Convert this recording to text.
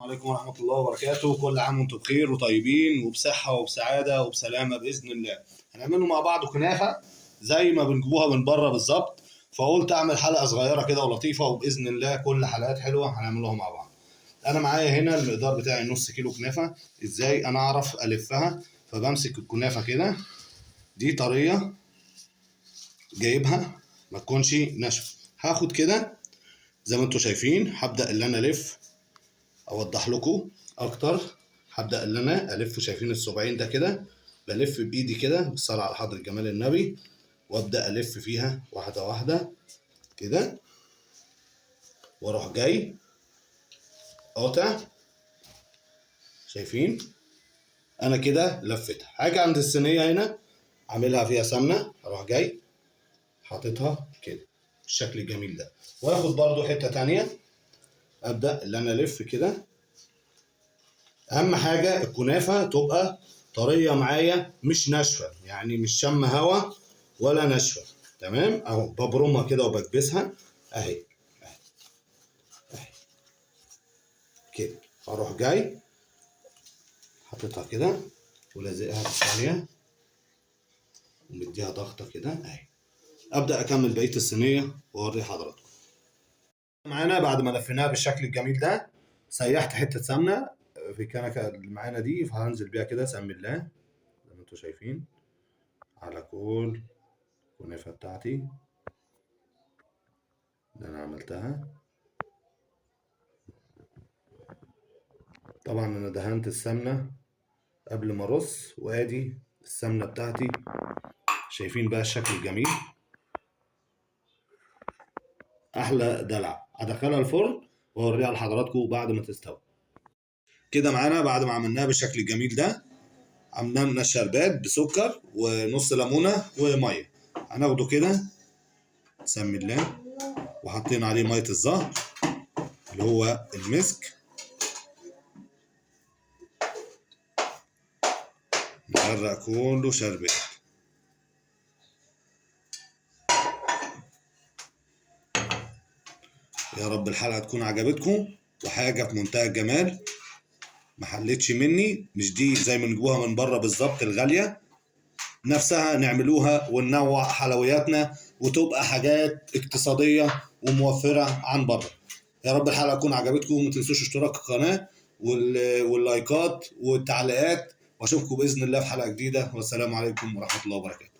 عليكم ورحمة الله وبركاته. كل عام وانتم بخير وطيبين وبصحة وبسعادة وبسلامة بإذن الله. هنعمله مع بعض كنافة زي ما بنجيبوها من بره بالظبط، فقلت أعمل حلقة صغيرة كده ولطيفة، وبإذن الله كل حلقات حلوة هنعملوها مع بعض. أنا معايا هنا المقدار بتاعي نص كيلو كنافة. إزاي أنا أعرف ألفها؟ فبمسك الكنافة كده، دي طرية جايبها ما تكونش ناشفة. هاخد كده زي ما انتم شايفين، هبدأ اللي أنا ألف اوضح لكم اكتر. هبدا ان انا الف، شايفين الصباعين ده كده، بلف بايدي كده بالصلاه على حضره جمال النبي، وابدا الف فيها واحده واحده كده، واروح جاي قاطع. شايفين انا كده لفتها. هاجي عند الصينيه هنا عاملها فيها سمنه، اروح جاي حاططها كده بالشكل الجميل ده، واخد برضو حته تانيه ابدا اللي انا الف كده. اهم حاجه الكنافه تبقى طريه معايا، مش ناشفه، يعني مش شم هوا ولا ناشفه. تمام اهو، ببرمها كده وبكبسها اهي اهي اهي كده. اروح جاي حاططها كده ولازقها في الثانيه ومديها ضغطه كده اهي. ابدا اكمل بقيه الصينيه واوري حضراتكم. معانا بعد ما لفيناها بالشكل الجميل ده، سيحت حته سمنه في الكنكه اللي معانا دي، فهنزل بيها كده سم الله زي ما انتم شايفين على كل الكنافه بتاعتي اللي انا عملتها. طبعا انا دهنت السمنه قبل ما ارص، وادي السمنه بتاعتي. شايفين بقى الشكل الجميل، احلى دلع. هدخلها الفرن واوريها لحضراتكم بعد ما تستوي. كده معانا بعد ما عملناها بالشكل الجميل ده، عملنا لنا الشربات بسكر ونص ليمونه وميه. هناخده كده بسم الله، وحاطين عليه ميه الزهر اللي هو المسك، نغرق كله شربات. يا رب الحلقة تكون عجبتكم، وحاجة في منتهى الجمال ما حلتش مني. مش دي زي ما نجيبوها من بره بالظبط الغالية، نفسها نعملوها وننوع حلوياتنا وتبقى حاجات اقتصادية وموفرة عن بره. يا رب الحلقة تكون عجبتكم، وما تنسوش اشتراك القناة واللايكات والتعليقات، واشوفكم بإذن الله في حلقة جديدة، والسلام عليكم ورحمة الله وبركاته.